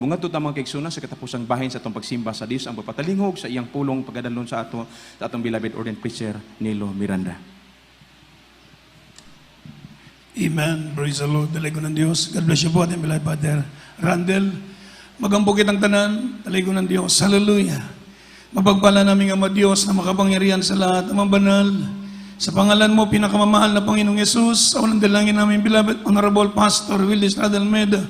Bunga to tamang kaigsuna sa katapusang bahin sa atong pagsimba sa Dios ang papatalingog sa iyang pulong pagdalon sa atong beloved ordained preacher Nilo Miranda. Amen. Praise the Lord. Talago ng Diyos. God bless you po ating beloved Father Randel. Magambukit ang tanan. Talago ng Diyos. Hallelujah. Mapagpala namin Ama Diyos na makapangyarihan sa lahat ng mga banal. Sa pangalan mo, pinakamamahal na Panginoong Yesus, sa unang dalangin namin beloved Honorable Pastor Willis Almeida.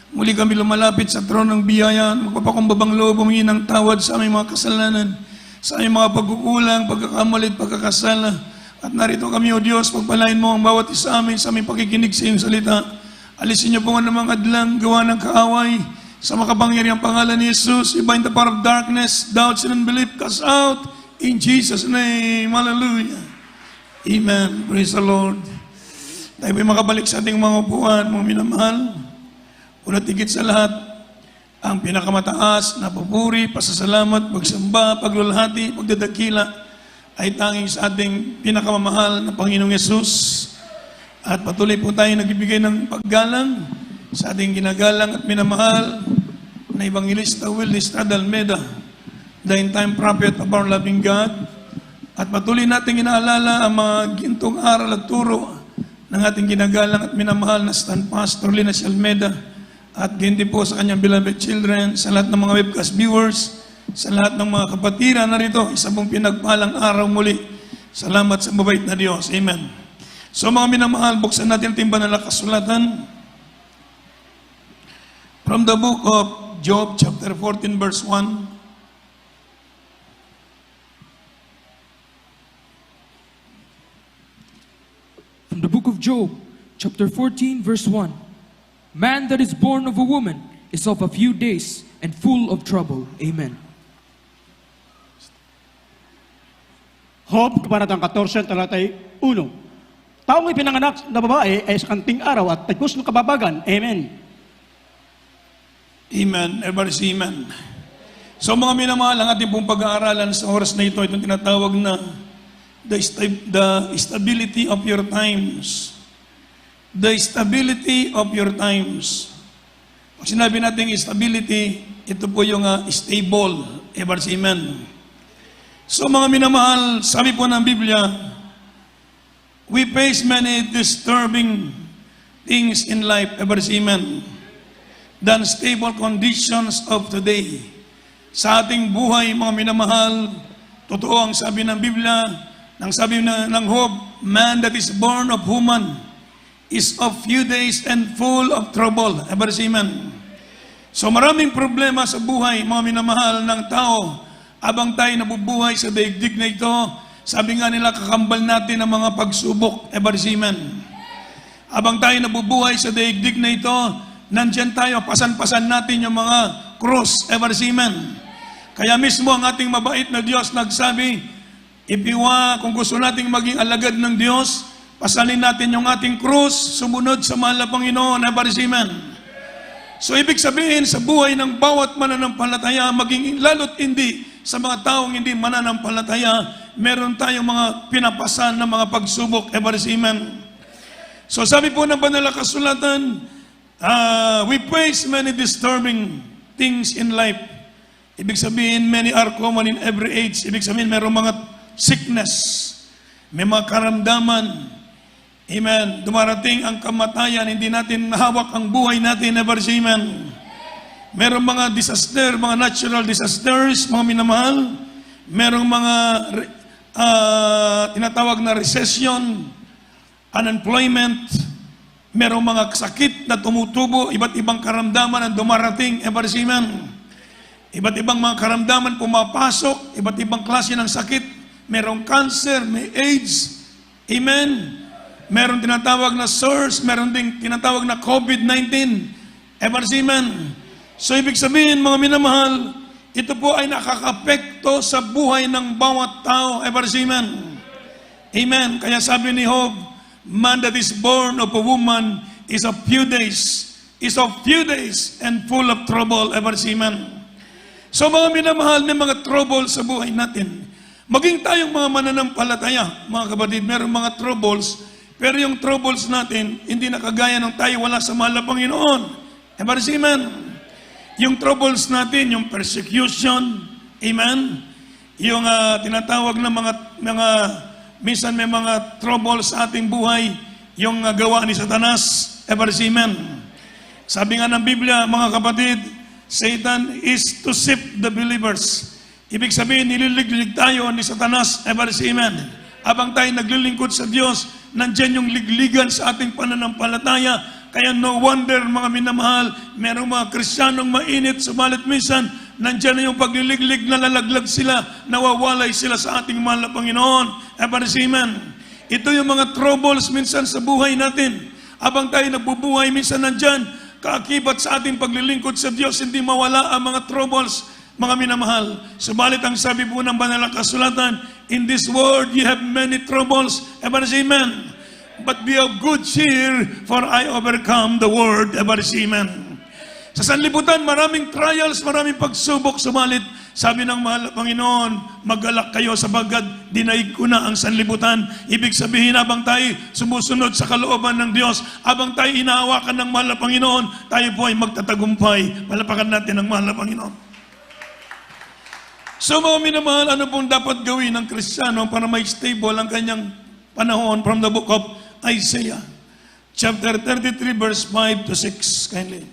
Muli kami lumalapit sa trono ng biyaya, magpapakumbabang loob, humingi ng tawad sa aming mga kasalanan, sa aming mga pagkukulang, pagkakamalit, pagkakasala. At narito kami, O Diyos, pagpalain mo ang bawat isa amin sa aming pakikinig sa iyong salita. Alisin niyo po ang mga adlang, gawa ng kaaway, sa makapangyariang pangalan ni Jesus, bind the power of darkness, doubts and unbelief, cast out, in Jesus' name. Hallelujah. Amen. Praise the Lord. Tayo po'y makabalik sa ating mga upuan, mga minamahal. Una't higit sa lahat, ang pinakamataas na papuri, pasasalamat, pagsamba, paglulhati, pagdadakila ay tanging sa ating pinakamamahal na Panginoong Yesus. At patuloy po tayo nagbibigay ng paggalang sa ating ginagalang at minamahal na Evangelista Willis Almeida, the end-time prophet of our loving God. At patuloy natin inaalala ang mga gintong aral at turo ng ating ginagalang at minamahal na Stand Pastor Linas Almeida. At hindi po sa kanyang beloved children, sa lahat ng mga webcast viewers, sa lahat ng mga kapatiran na rito, isa pong pinagpalang araw muli. Salamat sa mabait na Diyos. Amen. So mga minamahal, buksan natin ang timba ng kasulatan. From the book of Job, chapter 14, verse 1. From the book of Job, chapter 14, verse 1. Man that is born of a woman is of a few days and full of trouble. Amen. Job, kabanatang 14, talatay 1. Taong ipinanganak na babae ay sa kanting araw at tagpos ng kababagan. Amen. Amen. Everybody say amen. So mga minamahal, ang ating pong pag-aaralan sa oras na ito, itong tinatawag na the stability of your times. The stability of your times. Pag sinabi natin stability, ito po yung stable. Everybody say amen. So mga minamahal, sabi po ng Biblia, we face many disturbing things in life. Everybody say amen. The unstable conditions of today. Sa ating buhay, mga minamahal, totoo ang sabi ng Biblia, nang sabi ng Job, man that is born of woman is of few days and full of trouble. Everybody say amen. So maraming problema sa buhay, mga minamahal ng tao. Abang tayo nabubuhay sa daigdig na ito, sabi nga nila, kakambal natin ang mga pagsubok. Everybody say amen. Abang tayo nabubuhay sa daigdig na ito, nandyan tayo, pasan-pasan natin yung mga cross. Everybody say amen. Kaya mismo ang ating mabait na Diyos nagsabi, kung gusto nating maging alagad ng Diyos, pasanin natin yung ating krus, sumunod sa mahal na Panginoon. Everybody say amen. So ibig sabihin, sa buhay ng bawat mananampalataya, maging lalo't hindi sa mga taong hindi mananampalataya, meron tayong mga pinapasan na mga pagsubok. Everybody say amen. So sabi po ng banal na kasulatan, we face many disturbing things in life. Ibig sabihin, many are common in every age. Ibig sabihin, meron mga sickness, may mga karamdaman. Amen. Dumarating ang kamatayan, hindi natin mahawak ang buhay natin. Never say amen. Merong mga disaster, mga natural disasters, mga minamahal. Merong mga tinatawag na recession, unemployment. Merong mga sakit na tumutubo, iba't ibang karamdaman ang dumarating. Never say amen. Iba't ibang mga karamdaman pumapasok, iba't ibang klase ng sakit. Merong cancer, may AIDS. Amen. Meron tinatawag na SARS, meron ding tinatawag na COVID-19. Ever say amen. So ibig sabihin, mga minamahal, ito po ay nakakapekto sa buhay ng bawat tao. Ever say amen. Amen. Kaya sabi ni Job, man that is born of a woman is of few days and full of trouble. Ever say amen. So mga minamahal, may mga trouble sa buhay natin. Maging tayong mga mananampalataya, mga kapatid, meron mga troubles. Pero yung troubles natin, hindi nakagaya ng tayo wala sa mahal na Panginoon. Everybody say amen. Yung troubles natin, yung persecution, amen? Yung tinatawag na minsan may mga troubles sa ating buhay, yung gawa ni Satanas, ever say amen. Sabi nga ng Biblia, mga kapatid, Satan is to sift the believers. Ibig sabihin, nililiglig tayo ni Satanas, ever say amen. Habang tayo naglilingkod sa Diyos, nandyan yung ligligan sa ating pananampalataya. Kaya no wonder, mga minamahal, merong mga Kristiyanong mainit, subalit minsan, nandyan na yung pagliliglig, nalalaglag sila, nawawalay sila sa ating mahal na Panginoon. Ever say amen. Ito yung mga troubles minsan sa buhay natin. Habang tayo nagbubuhay, minsan nandyan, kaakibat sa ating paglilingkod sa Diyos, hindi mawala ang mga troubles, mga minamahal. Subalit ang sabi po ng banal na kasulatan, in this world you have many troubles. Ever say amen. But be of good cheer, for I overcome the world. Ever say amen. Sa sanlibutan, maraming trials, maraming pagsubok, subalit sabi ng mahal na Panginoon, mag-alak kayo sapagkat dinaig ko na ang sanlibutan. Ibig sabihin, habang tayo sumusunod sa kalooban ng Diyos, habang tayo inahawakan ng mahal na Panginoon, tayo po ay magtatagumpay. Palapakan natin ang mahal na Panginoon. So mga minamahal, ano pong dapat gawin ng Kristiyano para may stable ang kanyang panahon from the book of Isaiah, chapter 33, verse 5 to 6, kindly.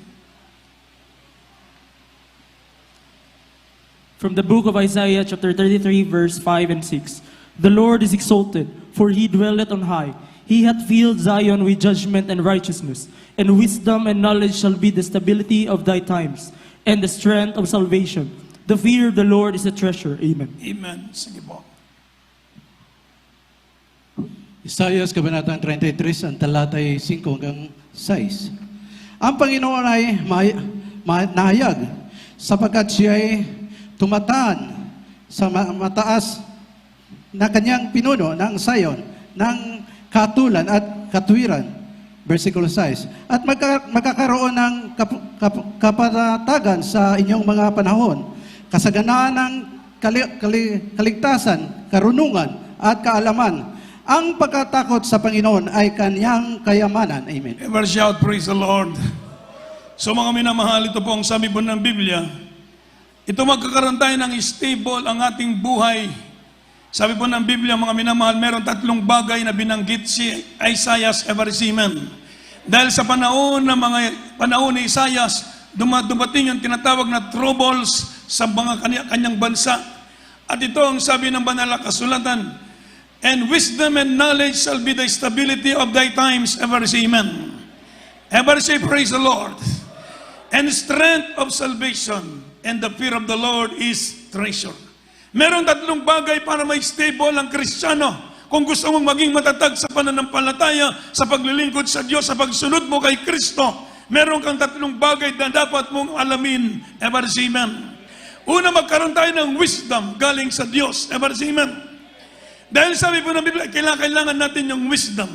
From the book of Isaiah, chapter 33, verse 5 and 6. The Lord is exalted, for he dwelleth on high. He hath filled Zion with judgment and righteousness, and wisdom and knowledge shall be the stability of thy times, and the strength of salvation. The fear of the Lord is a treasure. Amen. Amen. Sige po. Isaiah, Kabanatang 33, ang talatay 5 hanggang 6. Ang Panginoon ay nahayag, sapagkat siya ay tumataan sa mataas na kanyang pinuno ng Zion, ng katulan at katwiran. Versikulo 6. At magkakaroon ng kapatatagan sa inyong mga panahon, kasaganaan ng kaligtasan, karunungan at kaalaman. Ang pagkatakot sa Panginoon ay kanyang kayamanan. Amen. Ever shout, praise the Lord. So mga minamahal, ito po ang sabi po ng Biblia. Ito magkakaroon tayo ng stable ang ating buhay. Sabi po ng Biblia, mga minamahal, meron 3 bagay na binanggit si Isaiah, ever say amen. Dahil sa panahon ni Isaiah, dumating yung tinatawag na troubles sa mga kanyang bansa. At ito ang sabi ng banal na kasulatan, and wisdom and knowledge shall be the stability of thy times. Ever say amen. Ever say praise the Lord. And strength of salvation, and the fear of the Lord is treasure. Meron 3 bagay para may stable ang Kristiyano. Kung gusto mong maging matatag sa pananampalataya, sa paglilingkod sa Diyos, sa pagsunod mo kay Kristo, meron kang 3 bagay na dapat mong alamin. Ever say amen. Una, magkaroon tayo ng wisdom galing sa Diyos. Ever say amen. Dahil sabi po ng Biblia, kailangan natin yung wisdom,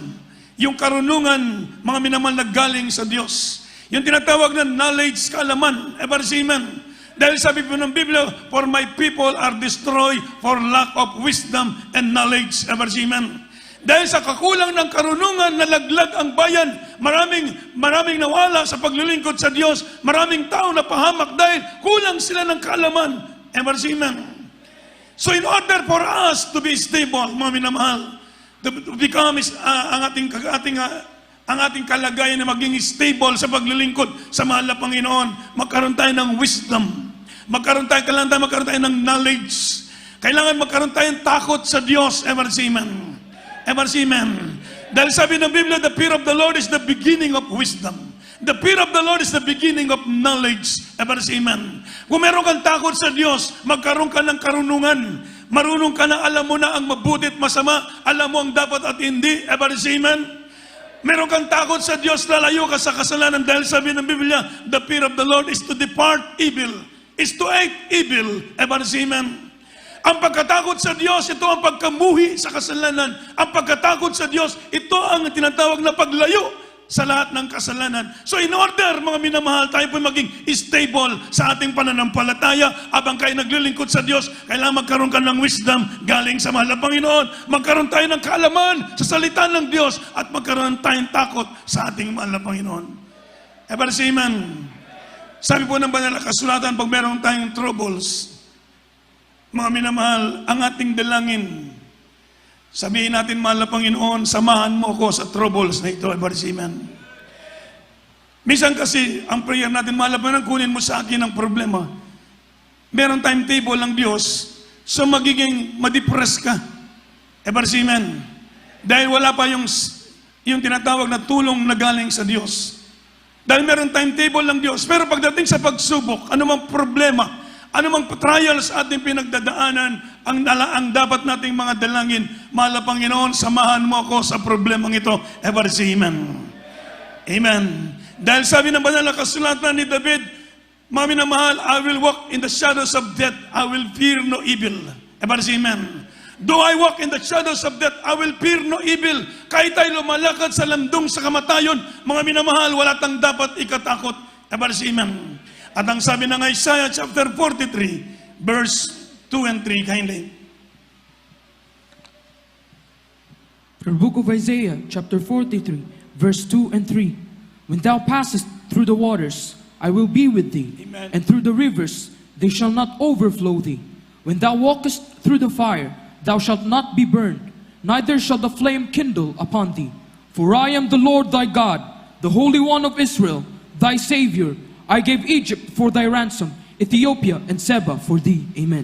yung karunungan, mga minamahal na galing sa Diyos. Yung tinatawag na knowledge, kaalaman. Ever say amen. Dahil sabi po ng Biblia, for my people are destroyed for lack of wisdom and knowledge. Ever say amen. Dahil sa kakulang ng karunungan, nalaglag ang bayan. Maraming nawala sa paglilingkod sa Diyos. Maraming tao na pahamak dahil kulang sila ng kaalaman. Ever say amen. So in order for us to be stable, mga minamahal, to become ang ating kalagayan na maging stable sa paglilingkod sa mahal na Panginoon, magkaroon tayo ng wisdom. Kailangan magkaroon tayo ng knowledge. Kailangan magkaroon tayo ng takot sa Diyos. Ever say amen. Ever say amen. Dahil sabi ng Biblia, the fear of the Lord is the beginning of wisdom. The fear of the Lord is the beginning of knowledge. Ever say amen. Kung meron kang takot sa Diyos, magkaroon ka ng karunungan. Marunong ka na, alam mo na ang mabuti at masama. Alam mo ang dapat at hindi. Ever say amen. Meron kang takot sa Diyos, lalayo ka sa kasalanan. Dahil sabi ng Biblia, the fear of the Lord is to depart evil, is to hate evil. Ever say amen. Ang pagkatakot sa Diyos, ito ang pagkamuhi sa kasalanan. Ang pagkatakot sa Diyos, ito ang tinatawag na paglayo sa lahat ng kasalanan. So in order, mga minamahal, tayo po maging stable sa ating pananampalataya. Habang kayo naglilingkod sa Diyos, kailangan magkaroon ka ng wisdom galing sa mahal na Panginoon. Magkaroon tayo ng kaalaman sa salita ng Diyos at magkaroon tayong takot sa ating mahal na Panginoon. Ever say amen. Sabi po ng banal na kasulatan, pag meron tayong troubles, mga minamahal, ang ating dalangin, sabihin natin, mahal na Panginoon, samahan mo ko sa troubles na ito, Ebarsiman. Minsan kasi, ang prayer natin, mahal na Panginoon, kunin mo sa akin ang problema. Meron timetable ng Diyos, so magiging madepress ka, Ebarsiman. Dahil wala pa yung tinatawag na tulong na galing sa Diyos. Dahil meron timetable ng Diyos. Pero pagdating sa pagsubok, anumang problema, anumang trials ating pinagdadaanan, ang dapat nating mga dalangin, mahal na Panginoon, samahan mo ako sa problemang ito. Ebarsiman. Amen. Dahil sabi ng banal na kasulatan ni David, mga minamahal, I will walk in the shadows of death, I will fear no evil. Ebarsiman. Though I walk in the shadows of death, I will fear no evil. Kahit tayo lumalakad sa landong sa kamatayon, mga minamahal, wala tang dapat ikatakot. Ebarsiman. At ang sabi ng Isaiah chapter 43, verse 2 and 3, kindly. From the book of Isaiah, chapter 43, verse 2 and 3. When thou passest through the waters, I will be with thee. Amen. And through the rivers, they shall not overflow thee. When thou walkest through the fire, thou shalt not be burned, neither shall the flame kindle upon thee. For I am the Lord thy God, the Holy One of Israel, thy Savior. I gave Egypt for thy ransom, Ethiopia and Seba for thee. Amen.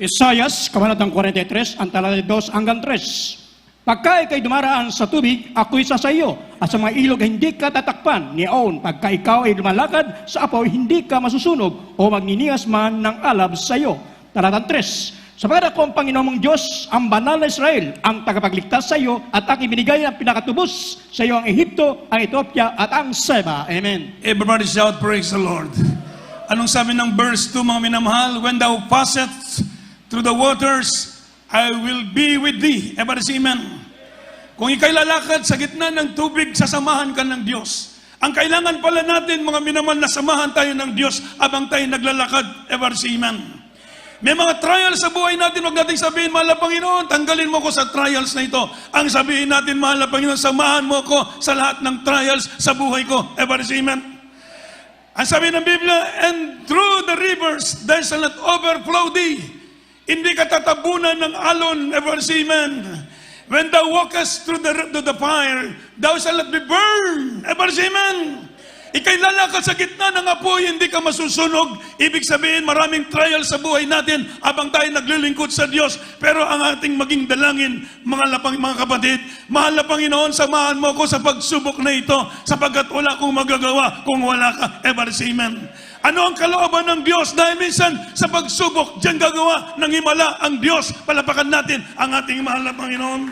Isayas, kabanatang 43, ang talata 2 hanggang 3. Pagka ikay dumaraan sa tubig, ako'y sa iyo, at sa mga ilog hindi ka tatakpan. Niyaon, pagka ikaw ay lumalakad sa apoy, hindi ka masusunog o magniniyas man ng alab sa iyo. Talatang 3. Sapagat ako ang Panginoon mong Diyos, ang banal na Israel, ang tagapagligtas sa iyo, at aking binigay ang pinakatubos sa iyo ang Ehipto, ang Ethiopia, at ang Seba. Amen. Everybody shout, praise the Lord. Anong sabi ng verse 2, mga minamahal? When thou passest through the waters, I will be with thee. Everybody say amen. Kung ikay lalakad sa gitna ng tubig, sasamahan ka ng Diyos. Ang kailangan pala natin, mga minamahal, na samahan tayo ng Diyos abang tayo naglalakad. Everybody say amen. May mga trials sa buhay natin, huwag natin sabihin, mahal na Panginoon, tanggalin mo ko sa trials na ito. Ang sabihin natin, mahal na Panginoon, samahan mo ko sa lahat ng trials sa buhay ko. Everybody say amen. Ang sabi ng Biblia, and through the rivers, there shall not overflow thee. Hindi ka tatabunan ng alon. Everybody say amen. When thou walkest through the fire, thou shalt not be burned. Everybody say amen. Ikay lalakad sa gitna ng apoy, hindi ka masusunog. Ibig sabihin, maraming trial sa buhay natin habang tayo naglilingkod sa Diyos. Pero ang ating maging dalangin, mga kapatid, mahal na Panginoon, samahan mo ko sa pagsubok na ito sapagkat wala akong magagawa kung wala ka. Everybody say amen. Ano ang kalooban ng Diyos? Dahil minsan sa pagsubok, diyan gagawa ng himala ang Diyos. Palapakan natin ang ating mahal na Panginoon.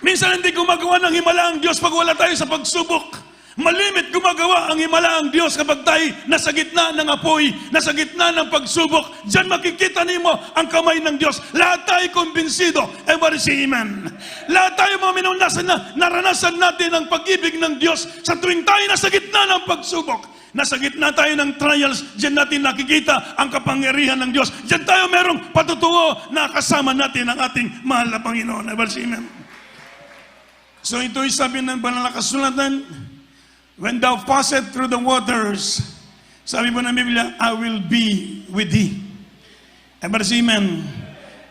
Minsan hindi gumagawa ng himala ang Diyos pag wala tayo sa pagsubok. Malimit gumagawa ang himala ang Diyos kapag tayo nasa gitna ng apoy, nasa gitna ng pagsubok. Diyan makikita nimo ang kamay ng Diyos. Lahat tayo kumbinsido. Everybody say amen. Lahat tayo mga minunasa na naranasan natin ang pag-ibig ng Diyos sa tuwing tayo nasa gitna ng pagsubok. Nasa gitna tayo ng trials, diyan natin nakikita ang kapangyarihan ng Diyos. Diyan tayo merong patutuo na kasama natin ang ating mahal na Panginoon. Everybody say amen. So ito'y sabi ng banal na kasulatan, when thou passest through the waters, sabi mo ng Biblia, I will be with thee. Everybody say amen.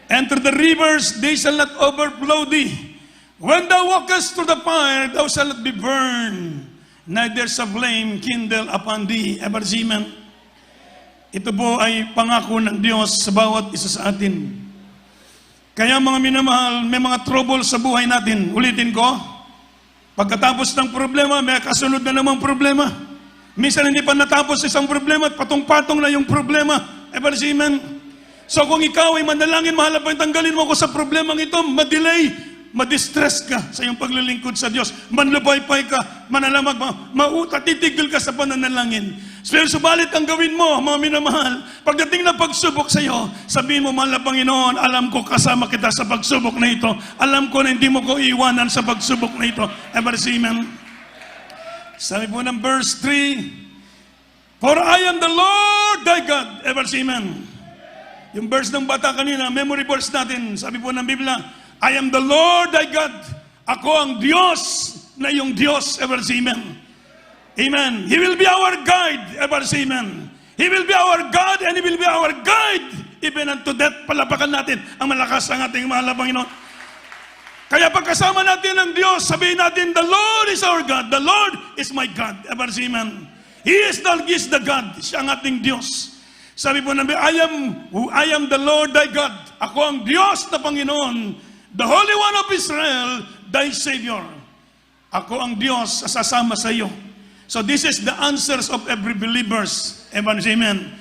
And through the rivers, they shall not overflow thee. When thou walkest through the fire, thou shalt not be burned, neither shall flame kindle upon thee. Everybody say amen. Ito po ay pangako ng Diyos sa bawat isa sa atin. Kaya mga minamahal, may mga trouble sa buhay natin. Ulitin ko, pagkatapos ng problema, may kasunod na namang problema. Minsan hindi pa natapos isang problema at patong-patong na yung problema. Everybody say amen. So kung ikaw ay manalangin, mahal na tanggalin mo ko sa problemang ito, madelay, madistress ka sa iyong paglilingkod sa Diyos, manlupaypay ka, manalamag, titigil ka sa pananalangin. Subalit ang gawin mo, mga minamahal, pagdating ng pagsubok sa iyo, sabihin mo, mahal na Panginoon, alam ko kasama kita sa pagsubok na ito. Alam ko na hindi mo ko iiwanan sa pagsubok na ito. Everybody say amen. Sabi po ng verse 3, for I am the Lord thy God. Everybody say amen. Yung verse ng bata kanina, memory verse natin, sabi po ng Biblia, I am the Lord thy God. Ako ang Diyos na yung Diyos. Everybody say amen. Amen. He will be our guide. Ever say amen. He will be our God and He will be our guide. Even unto death, palapakan natin ang malakas ng ating mahal na Panginoon. Kaya pagkasama natin ng Diyos, sabihin natin, the Lord is our God. The Lord is my God. Ever say amen. He is the God. Siya ang ating Diyos. Sabi po namin, I am the Lord thy God. Ako ang Diyos na Panginoon, the Holy One of Israel, thy Savior. Ako ang Diyos, sasama sa iyo. So this is the answers of every believers. Ever say amen.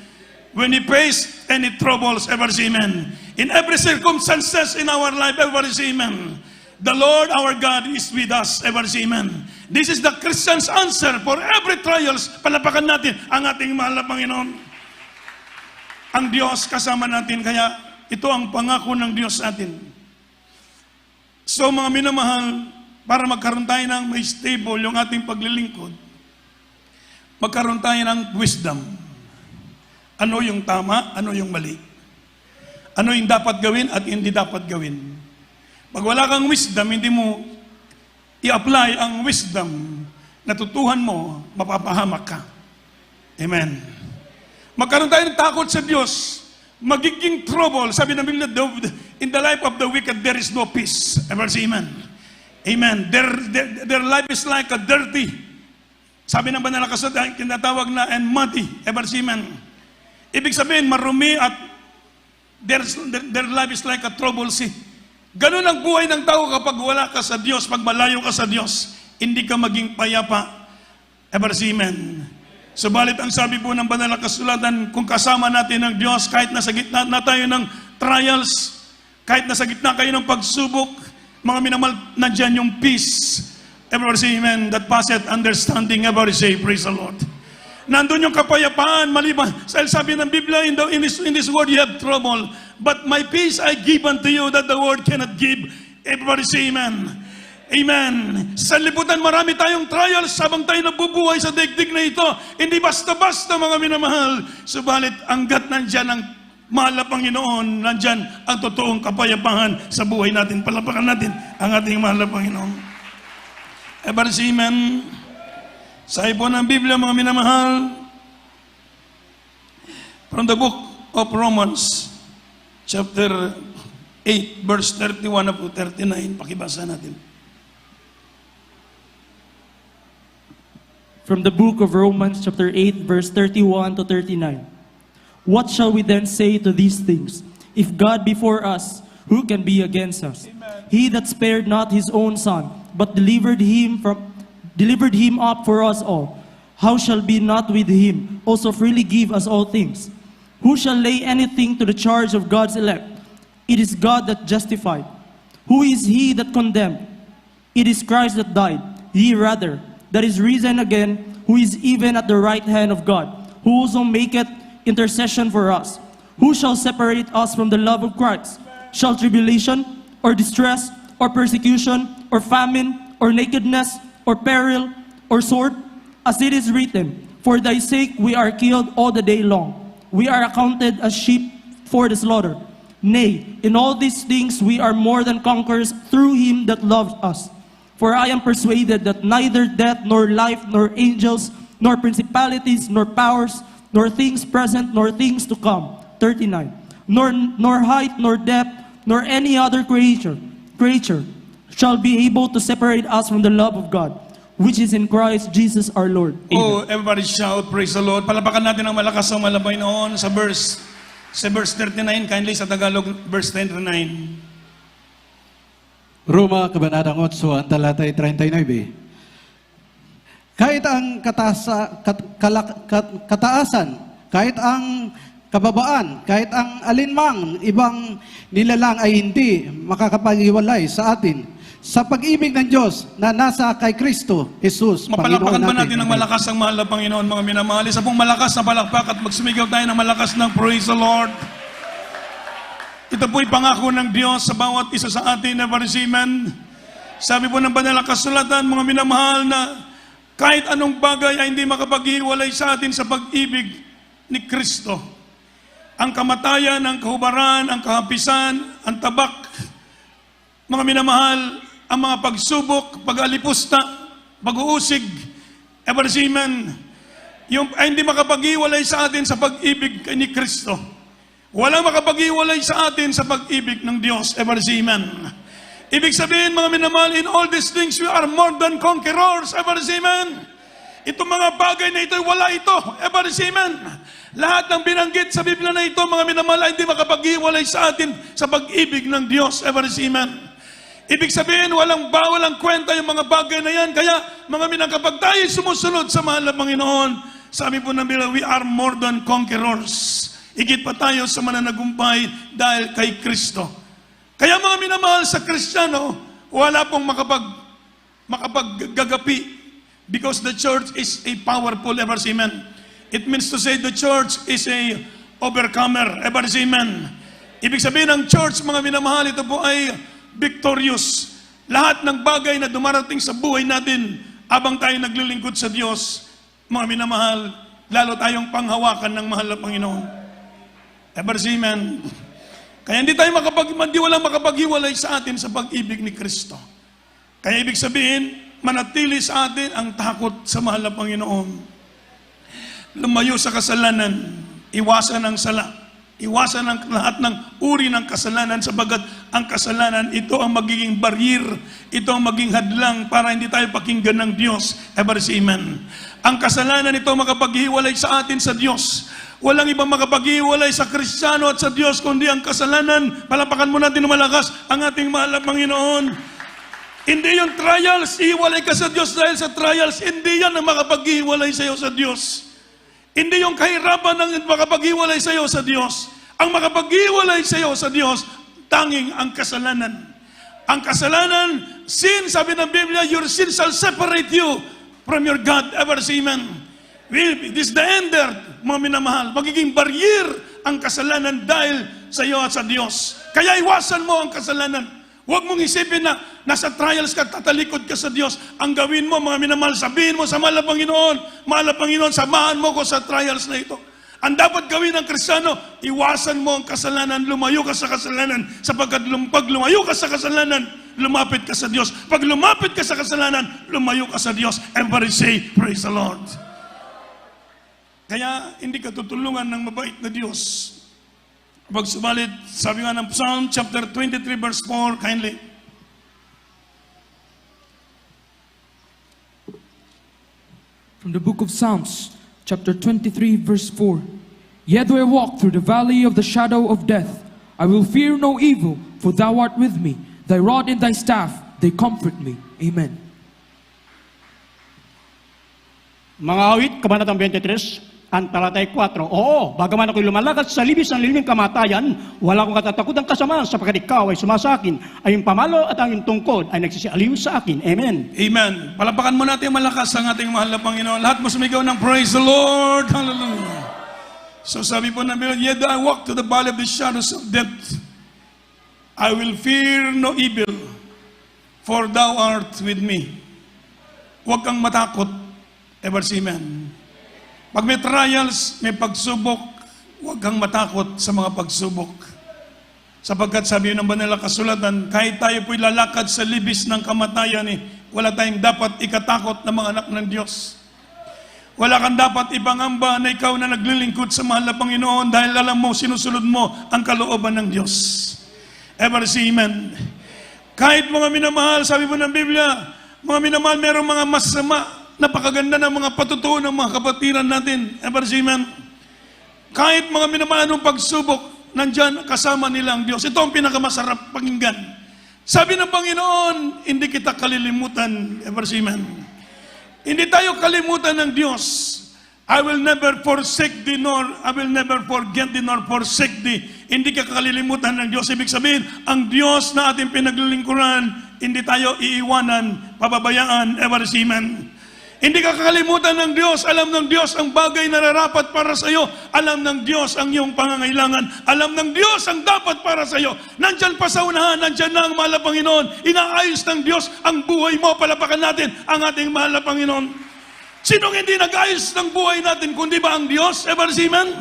When we face any troubles, ever say amen. In every circumstances in our life, ever say amen. The Lord our God is with us, ever say amen. This is the Christian's answer for every trials. Palapakan natin ang ating mahal na Panginoon. Ang Diyos kasama natin, kaya ito ang pangako ng Diyos sa atin. So mga minamahal, para magkaroon tayo ng may stable yung ating paglilingkod, magkaroon tayo ng wisdom. Ano yung tama, ano yung mali. Ano yung dapat gawin at hindi dapat gawin. Pag wala kang wisdom, hindi mo i-apply ang wisdom na tutuhan mo, mapapahamak ka. Amen. Magkaroon tayo ng takot sa Diyos. Magiging trouble. Sabi ng Biblia, in the life of the wicked, there is no peace. Ever say amen. Amen. Their life is like a dirty, sabi ng banal na kasulatan, kinatawag na and muddy. Ever say amen. Ibig sabihin, marumi at their life is like a troubled sea. Ganun ang buhay ng tao kapag wala ka sa Diyos, pag malayo ka sa Diyos, hindi ka maging payapa. Ever say amen. Subalit ang sabi po ng banal na kasulatan, kung kasama natin ng Diyos, kahit nasa gitna na tayo ng trials, kahit nasa gitna kayo ng pagsubok, mga minamahal, nandyan yung peace. Everybody say amen. That passeth understanding. Everybody say praise the Lord. Nandun yung kapayapaan, maliban. Sabi ng Biblia, in this world you have trouble. But my peace I give unto you that the world cannot give. Everybody say amen. Amen. Sa liputan marami tayong trials habang tayo nabubuhay sa daigdig na ito. Hindi basta-basta mga minamahal. Subalit hanggat nandyan ang mahal na Panginoon, nandyan ang totoong kapayapaan sa buhay natin. Palapakan natin ang ating mahal na Panginoon. Ever say amen. Sa ipo ng Biblia, mga minamahal, from the book of Romans, chapter 8, verse 31 up to 39, pakibasa natin. From the book of Romans, chapter 8, verse 31 to 39. What shall we then say to these things? If God be for us, who can be against us? Amen. He that spared not his own son, but delivered him up for us all, how shall be not with him also freely give us all things? Who shall lay anything to the charge of God's elect? It is God that justified. Who is he that condemned? It is Christ that died, yea rather, that is risen again, who is even at the right hand of God, who also maketh intercession for us. Who shall separate us from the love of Christ? Shall tribulation, or distress, or persecution, or famine, or nakedness, or peril, or sword? As it is written, for thy sake we are killed all the day long. We are accounted as sheep for the slaughter. Nay, in all these things we are more than conquerors through him that loved us. For I am persuaded that neither death, nor life, nor angels, nor principalities, nor powers, nor things present, nor things to come. 39. Nor height, nor depth, nor any other creature shall be able to separate us from the love of God, which is in Christ Jesus our Lord. Amen. Oh, everybody shout, praise the Lord. Palapakan natin ang malakas ng malabay noon sa verse 39, kindly sa Tagalog, verse 39. Roma, Kabanatang 8, ang talatay 39. Kahit ang kataasan, kahit ang kababaan, kahit ang alinmang ibang nilalang ay hindi makakapag-iwalay sa atin sa pag-ibig ng Diyos na nasa kay Kristo Jesus, Mapalapakan Panginoon ba natin ng malakas ang mahal na Panginoon, mga minamahal? Isa pong malakas na palakpak at magsumigaw tayo ng malakas ng praise the Lord. Ito po'y pangako ng Diyos sa bawat isa sa atin na parisiman. Sabi po ng banal na kasulatan, mga minamahal, na kahit anong bagay ay hindi makapag-iwalay sa atin sa pag-ibig ni Kristo. Ang kamatayan, ang kahubaran, ang kahapisan, ang tabak, mga minamahal, ang mga pagsubok, pag-alipusta, pag-uusig, Ever say amen? Yung ay hindi makapag-iwalay sa atin sa pag-ibig ni Kristo. Walang makapag-iwalay sa atin sa pag-ibig ng Diyos. Ever say amen? Ibig sabihin, mga minamahal, in all these things, we are more than conquerors. Ever say amen? Itong mga bagay na ito, wala ito. Ever say amen? Lahat ng binanggit sa Biblia na ito, mga minamahal, hindi makapag-iwalay sa atin sa pag-ibig ng Diyos. Ever say amen? Ibig sabihin, walang kwenta yung mga bagay na yan. Kaya, mga minang, kapag tayo sumusunod sa mahal na Panginoon, sabi po ng Biblia, we are more than conquerors. Higit pa tayo sa mananagumpay dahil kay Kristo. Kaya mga minamahal sa Kristiyano, wala pong makapaggagapi because the church is a powerful, ever say amen. It means to say the church is a overcomer, ever say amen. Ibig sabihin ng church, mga minamahal, ito po ay victorious. Lahat ng bagay na dumarating sa buhay natin habang tayo naglilingkod sa Diyos, mga minamahal, lalo tayong panghawakan ng mahal na Panginoon. Ever say amen. Kaya hindi walang makapag-iwalay sa atin sa pag-ibig ni Kristo. Kaya ibig sabihin, manatili sa atin ang takot sa mahal na Panginoon. Lumayo sa kasalanan, iwasan ang sala, iwasan ang lahat ng uri ng kasalanan sabagat ang kasalanan, ito ang magiging baryer, ito ang magiging hadlang para hindi tayo pakinggan ng Diyos. Ever say amen. Ang kasalanan ito makapaghiwalay sa atin sa Diyos. Walang ibang makapaghiwalay sa Kristiyano at sa Diyos kundi ang kasalanan. Palapakan mo natin ng malakas ang ating mahal na Panginoon. Hindi yung trials, iwalay ka sa Diyos dahil sa trials, hindi yan ang makapaghiwalay sa iyo sa Diyos. Hindi yung kahirapan ang makapaghiwalay sa iyo sa Diyos. Ang makapaghiwalay sa iyo sa Diyos, tanging ang kasalanan. Ang kasalanan, sin, sabi ng Biblia, your sin shall separate you from your God. Ever say amen. This is the ender, mga minamahal. Magiging baryer ang kasalanan dahil sa iyo at sa Diyos. Kaya iwasan mo ang kasalanan. Huwag mong isipin na nasa trials ka, tatalikod ka sa Diyos. Ang gawin mo, mga minamahal, sabihin mo sa mahal na Panginoon, samahan mo ko sa trials na ito. Ang dapat gawin ng Kristiyano, iwasan mo ang kasalanan, lumayo ka sa kasalanan, sapagkat pag lumayo ka sa kasalanan, lumapit ka sa Diyos. Pag lumapit ka sa kasalanan, lumayo ka sa Diyos. Everybody say, praise the Lord. Kaya hindi ka tutulungan ng mabait na Diyos. Pag subalit, sabi nga ng Psalm chapter 23 verse 4, kindly. From the book of Psalms, chapter 23, verse 4. Yet though I walk through the valley of the shadow of death, I will fear no evil, for thou art with me. Thy rod and thy staff, they comfort me. Amen. Mga awit, Kabanatang 23, ang talatay 4. Oo, bagaman ako'y lumalakad sa libis ng liliming kamatayan, wala akong katatakutan kasama sapagkat ikaw ay sumasakin. Ay yung pamalo at ang yung tungkod ay nagsisialiw sa akin. Amen. Amen. Palapakan mo natin malakas ang ating mahal na Panginoon. Lahat mo sumigaw ng praise the Lord. Hallelujah. So sabi po ng Biblia, yet I walk to the valley of the shadows of death, I will fear no evil, for thou art with me. Huwag kang matakot. Ever say amen. Pag may trials, may pagsubok, huwag kang matakot sa mga pagsubok. Sapagkat sabi ng banal na kasulatan, kahit tayo po'y lalakad sa libis ng kamatayan, wala tayong dapat ikatakot na mga anak ng Diyos. Wala kang dapat ipangamba na ikaw na naglilingkod sa mahal na Panginoon dahil alam mo, sinusunod mo ang kalooban ng Diyos. Ever say amen. Kahit mga minamahal, sabi po ng Biblia, mga minamahal, merong mga masama, napakaganda ng mga patutuo ng mga kapatiran natin. Ever say amen. Kahit mga minamahal ng pagsubok, nandyan kasama nila ang Diyos. Ito ang pinakamasarap pakinggan. Sabi ng Panginoon, hindi kita kalilimutan. Ever say amen. Hindi tayo kalimutan ng Diyos. I will never forsake thee, nor I will never forget thee, nor forsake thee. Hindi ka kalilimutan ng Diyos. Ibig sabihin, ang Diyos na ating pinaglilingkuran, hindi tayo iiwanan, pababayaan. Ever say amen. Hindi ka kakalimutan ng Diyos. Alam ng Diyos ang bagay na nararapat para sa iyo. Alam ng Diyos ang iyong pangangailangan. Alam ng Diyos ang dapat para sa iyo. Nandyan pa sa unahan, nandyan na ang mahal na Panginoon. Inaayos ng Diyos ang buhay mo. Palapakan natin ang ating mahal na Panginoon. Sinong hindi nag-ayos ng buhay natin, kundi ba ang Diyos? Ever say amen?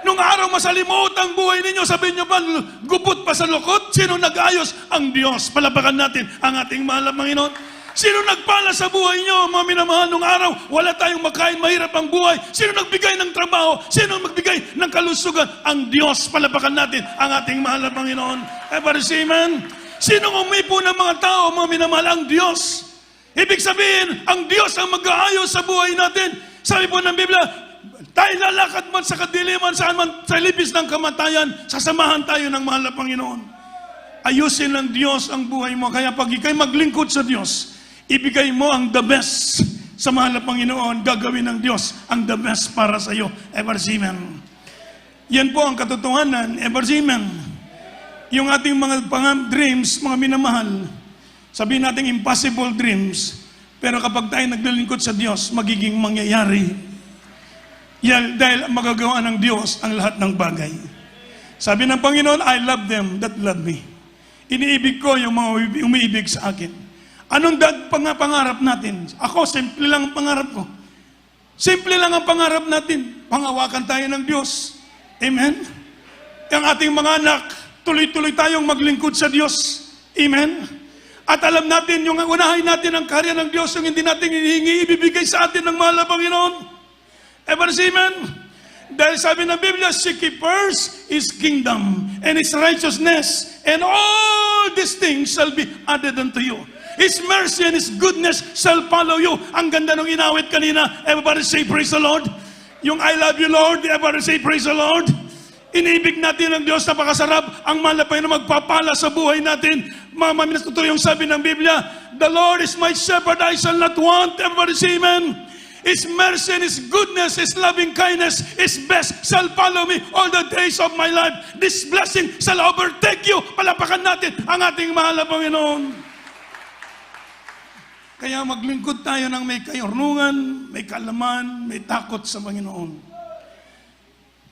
Nung araw masalimot ang buhay ninyo, sabihin nyo ba, gupot pa sa lukot? Sino nag-ayos? Ang Diyos. Palapakan natin ang ating mahal na Panginoon. Sino nagpala sa buhay nyo, mga minamahal, nung araw? Wala tayong makain, mahirap ang buhay. Sino nagbigay ng trabaho? Sino magbigay ng kalusugan? Ang Diyos. Palapakan natin ang ating mahal na Panginoon. Everybody say amen. Sino umipo ng mga tao, mga minamahal? Ang Diyos. Ibig sabihin, ang Diyos ang mag-aayos sa buhay natin. Sabi po ng Biblia, tayo lalakad man sa kadiliman, saan man, sa libis ng kamatayan, sasamahan tayo ng mahal na Panginoon. Ayusin ng Diyos ang buhay mo. Kaya pag ikay maglingkod sa Diyos, ibigay mo ang the best sa mahal na Panginoon. Gagawin ng Diyos ang the best para sa iyo. Ever amen. Yan po ang katotohanan. Ever amen. Yung ating mga dreams, mga minamahal, sabihin natin impossible dreams, pero kapag tayo naglilingkod sa Diyos, magiging mangyayari. Yan, dahil magagawa ng Diyos ang lahat ng bagay. Sabi ng Panginoon, I love them that love me. Iniibig ko yung mga umiibig sa akin. Anong pangarap natin? Ako, simple lang ang pangarap ko. Simple lang ang pangarap natin. Pangawakan tayo ng Diyos. Amen? Ang ating mga anak, tuloy-tuloy tayong maglingkod sa Diyos. Amen? At alam natin, yung unahin natin ang karya ng Diyos, yung hindi natin hinihingi, ibibigay sa atin ng mahal na Panginoon. Ever say amen? Dahil sabi ng Biblia, seek ye first His kingdom and His righteousness, and all these things shall be added unto you. His mercy and His goodness shall follow you. Ang ganda ng inawit kanina. Everybody say praise the Lord. Yung I love you Lord, everybody say praise the Lord. Iniibig natin ng Diyos, napakasarap. Ang mahal na Panginoon magpapala sa buhay natin. Mga maminas, totoo yung sabi ng Biblia, the Lord is my shepherd, I shall not want. Everybody say amen. His mercy and His goodness, His loving kindness, His best shall follow me all the days of my life. This blessing shall overtake you. Palapakan natin ang ating mahal na Panginoon. Kaya maglingkod tayo ng may kayornungan, may kalaman, may takot sa Panginoon.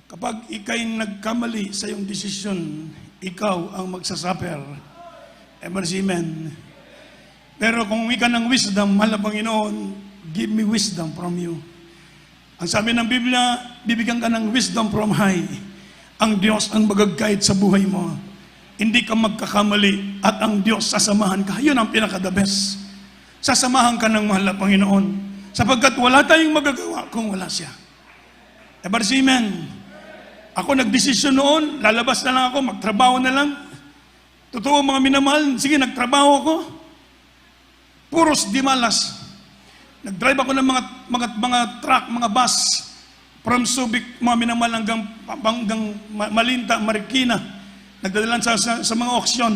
Kapag ikay nagkamali sa iyong desisyon, ikaw ang magsasuffer. Amen. Pero kung ika ng wisdom, mahal na Panginoon, give me wisdom from you. Ang sabi ng Biblia, bibigyan ka ng wisdom from high. Ang Diyos ang mag-guide sa buhay mo. Hindi ka magkakamali at ang Diyos sasamahan ka. Yun ang pinaka-the best. Sasamahan ka ng mahal na Panginoon. Sapagkat wala tayong magagawa kung wala siya. Ever say amen. Ako nagdesisyon noon, lalabas na lang ako, magtrabaho na lang. Totoo mga minamahal, sige nagtrabaho ako. Puros di malas. Nag-drive ako ng mga truck, mga bus from Subic, mga minamahal hanggang Malinta, Marikina. Nagdadalan sa mga auction.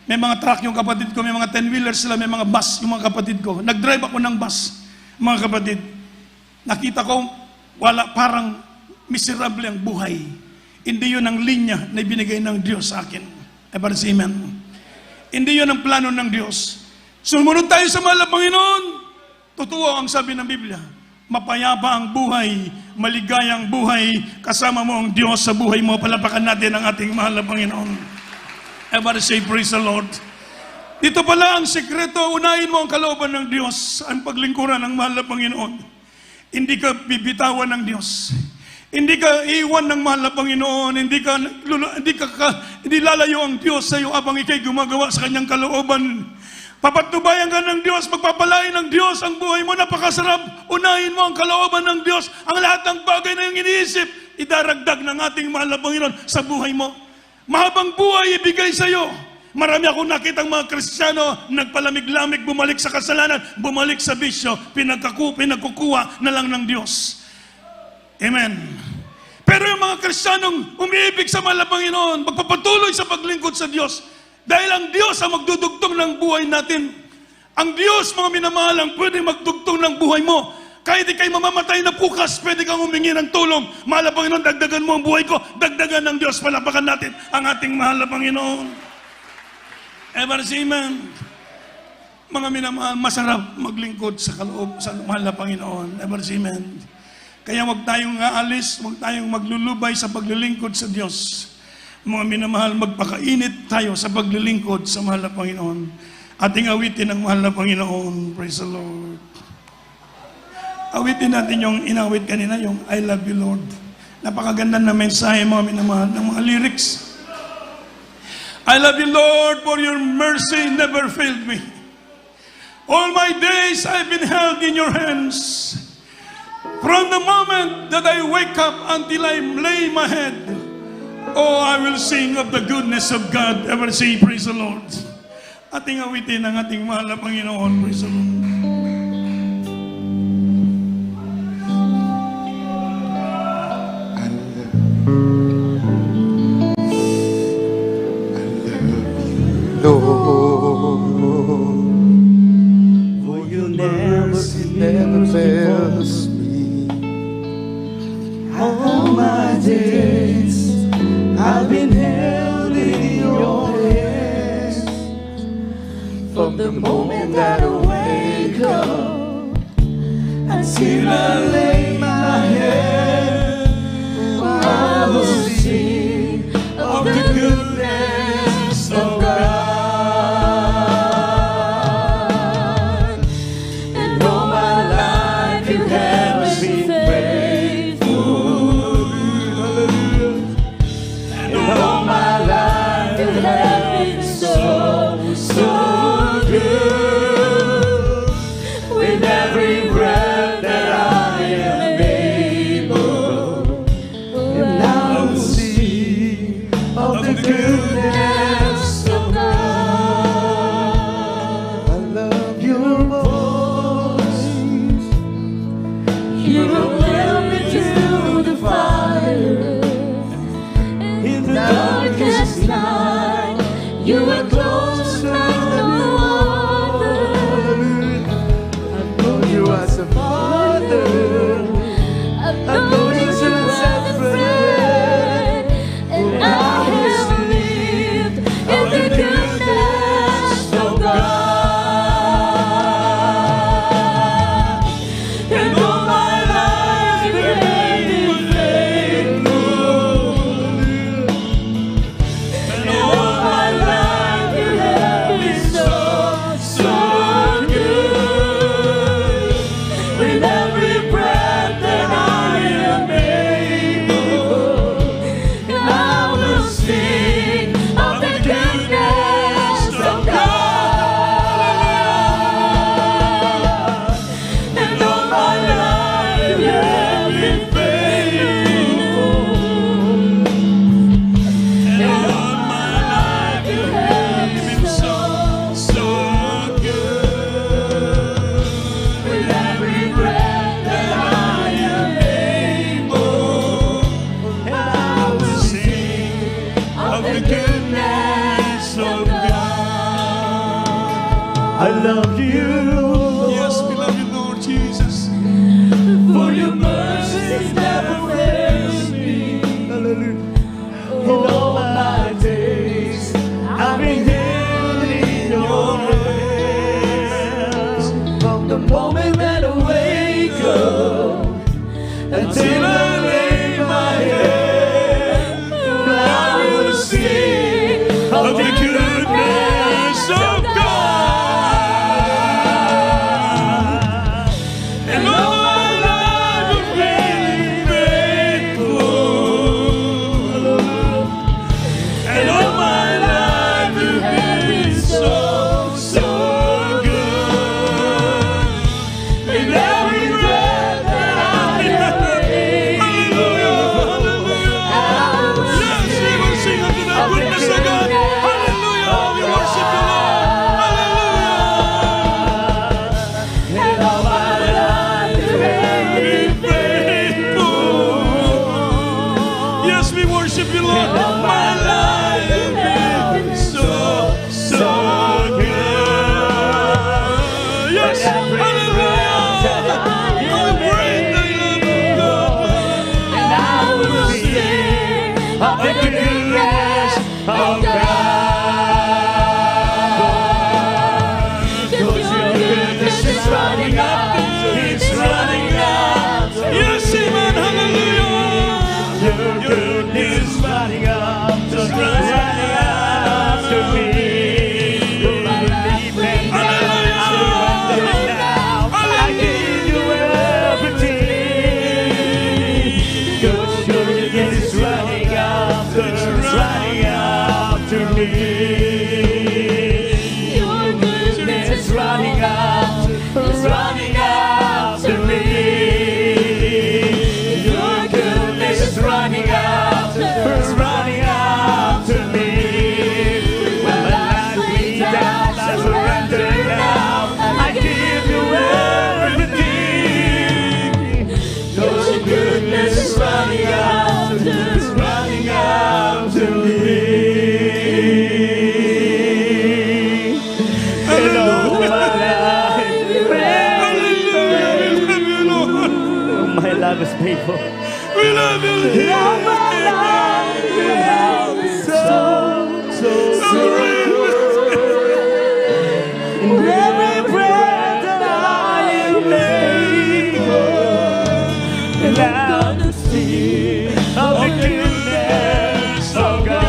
May mga truck yung kapatid ko, may mga 10-wheelers sila, may mga bus yung mga kapatid ko. Nag-drive ako ng bus, mga kapatid. Nakita ko, parang miserable ang buhay. Hindi yun ang linya na ibinigay ng Diyos sa akin. Ever say amen. Hindi yun ang plano ng Diyos. Sumunod tayo sa mahal na Panginoon. Totoo ang sabi ng Biblia. Mapayapa ang buhay, maligayang buhay, kasama mo ang Diyos sa buhay mo. Palapakan natin ang ating mahal na Panginoon. Everybody say praise the Lord. Dito pala ang sekreto, unahin mo ang kalooban ng Diyos, ang paglingkuran ng mahal na Panginoon. Hindi ka bibitawan ng Diyos. Hindi ka iwan ng mahal na Panginoon. Hindi lalayo ang Diyos sa iyo habang ikay gumagawa sa kanyang kalooban. Papatubayan ka ng Diyos, magpapalain ng Diyos ang buhay mo, napakasarap. Unahin mo ang kalooban ng Diyos, ang lahat ng bagay na yung iniisip, idaragdag ng ating mahal na Panginoon sa buhay mo. Mahabang buhay ibigay sa iyo. Marami akong nakitang mga Kristiyano, nagpalamig-lamig, bumalik sa kasalanan, bumalik sa bisyo, pinagkukuha na lang ng Diyos. Amen. Pero yung mga Kristiyanong umiibig sa mahal na Panginoon, magpapatuloy sa paglingkod sa Diyos, dahil ang Diyos ang magdudugtong ng buhay natin. Ang Diyos, mga minamahal, ang pwede magdugtong ng buhay mo. Kahit ikay mamamatay na bukas, pwede kang humingi ng tulong. Mahal na Panginoon, dagdagan mo ang buhay ko. Dagdagan ng Diyos, palapakan natin ang ating mahal na Panginoon. Ever say amen. Mga minamahal, masarap maglingkod sa kaloob, sa mahal na Panginoon. Ever say amen. Kaya huwag tayong aalis, huwag tayong maglulubay sa paglilingkod sa Diyos. Mga minamahal, magpakainit tayo sa paglilingkod sa mahal na Panginoon. Ating awitin ang mahal na Panginoon. Praise the Lord. Awitin natin yung inawit kanina, yung I love you Lord. Napakaganda na mensahe mga minamahal ng mga lyrics. I love you Lord for your mercy never failed me. All my days I've been held in your hands. From the moment that I wake up until I lay my head, oh, I will sing of the goodness of God. Ever say, praise the Lord. Ating awitin ang ating mahal na Panginoon. Praise the Lord. For your mercy never fails me. All my days I've been held in your hands. From the moment that I wake up until I lay my head, I will sing of the goodness of God. And all my life you have been faithful. And all my life you have been so, so good. With every breath that I am able, and I will sing of the goodness of God. I love your voice. You will lead me through the fire. In the darkest night, you are close like no other. I know you as a father. I know you as a friend. And I have lived in the goodness of God. And all my life you have been faithful. And all my life you have been so, so good. With every breath that I am able, and I will sing of the goodness of God. And all my life you have been faithful. And all my life you have been so, so good. With every breath that I am able, and I will sing of the goodness of God. I love you. Yes, we love you, Lord Jesus. For your mercies never fails me. Hallelujah. In all my days, I've been held in your hands. From the moment that I wake up until I lay my head, I will sing of the goodness of God. And all my life you've been faithful. And all my life you have been so, so good. With every breath that I am able, I will Yes, we will sing unto the goodness of God. Hallelujah. We worship you, Lord. Hallelujah. and all my life you have been faithful. Yes, we worship you, Lord. My life has been so, so good. Yes, hallelujah. Oh, praise the Lord. And I will sing of the goodness of God. 'Cause your goodness is running after, it's running after. Yes, amen. Hallelujah. Your goodness is running after, running after me. I give you everything. 'Cause your goodness is running after, We love you, Lord. All my life you have been so good. And every breath that I am able, and I'm gonna sing of the goodness of God.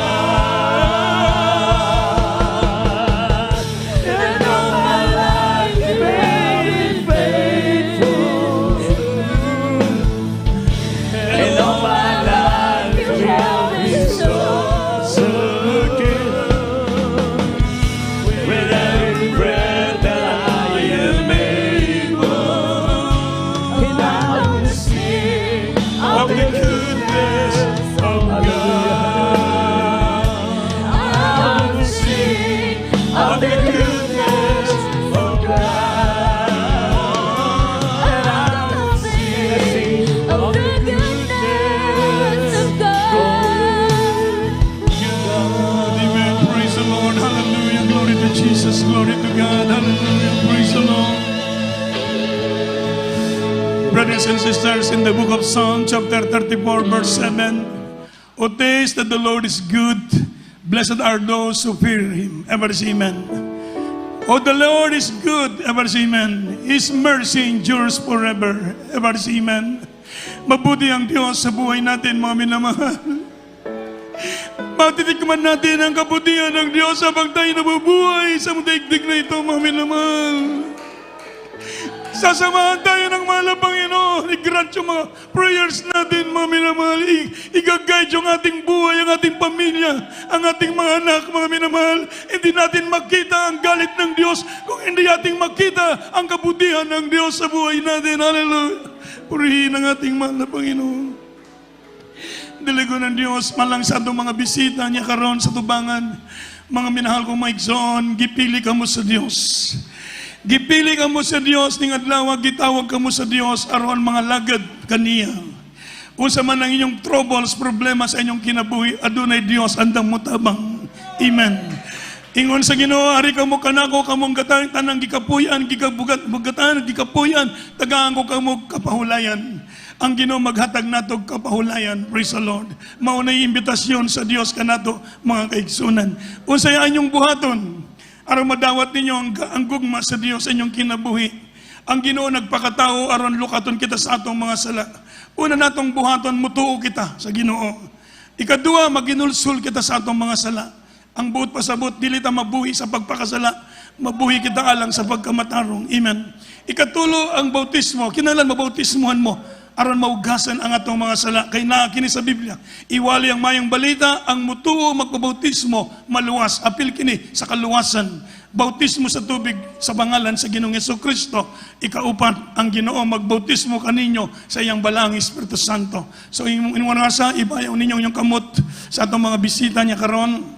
And all my life you have been faithful. And all my life you have been so good. With every breath that I am able, and I'm gonna sing of the goodness of God. I'm gonna sing of the goodness of God. And I'm gonna sing of the goodness of God. Amen. Praise the Lord. Hallelujah. Glory to Jesus. Glory to God. Hallelujah. Praise the Lord. Brothers and sisters, in the book of Psalm, chapter 34, verse 7, O taste that the Lord is good. Blessed are those who fear Him. Ever say amen. Oh, the Lord is good. Ever say amen. His mercy endures forever. Ever say amen. Mabuti ang Diyos sa buhay natin, mga minamahal. Matitikman natin ang kabutihan ng Diyos habang tayo nabubuhay sa daigdig na ito, mga minamahal. Sasamahan tayo ng mahal na Panginoon. I-grant yung mga prayers natin, mga minamahal. I-guide yung ating buhay, ang ating pamilya, ang ating mga anak, mga minamahal. Hindi natin makita ang galit ng Diyos kung hindi natin makita ang kabutihan ng Diyos sa buhay natin. Hallelujah. Purihin ang ating mahal na Panginoon. Diligo ng Diyos, malangsado mga bisita niya karon sa tubangan. Mga minahal kong maigsoon, gipili ka mo sa Diyos. Gipili ka mo sa Diyos, ning adlaw gitawag ka mo sa Diyos aron mga lagad kaniya. Kung sa man ang inyong troubles, problema sa inyong kinabuhi, adunay Diyos andang mutabang. Amen. Ingon sa Ginoo, ari ka mo kanako kamong gatang tanang gikapuyan, gigabugatan, gikapuyan, tagaan ko kamo kapahulayan. Ang Ginoo maghatag nato kapahulayan. Praise the Lord. Mao na imbitasyon sa Dios kanato mga kaigsunan. Unsay anyong buhaton aron madawat ninyo ang gugma sa Dios sa inyong kinabuhi. Ang Ginoo nagpakatao aron lukaton kita sa atong mga sala. Una natong buhaton mutuo kita sa Ginoo. Ikaduha maginulsul kita sa atong mga sala. Ang buot pasabot dili ta mabuhi sa pagpakasala, mabuhi kita alang sa pagkamatarong. Amen. Ikatulo ang bautismo. Kinahanglan mabautismohan mo aron maugasan ang atong mga sala. Kay naa kini sa Biblia, iwali ang mayong balita, ang mutuo magpabautismo maluwas, apil kini sa kaluwasan. Bautismo sa tubig sa pangalan sa Ginoong Jesucristo. Ikaupat, ang Ginoo magbautismo kaninyo sa iyang balang Espiritu Santo. So inyong nasa ibayaw ninyo yung kamot sa atong mga bisita niya karon.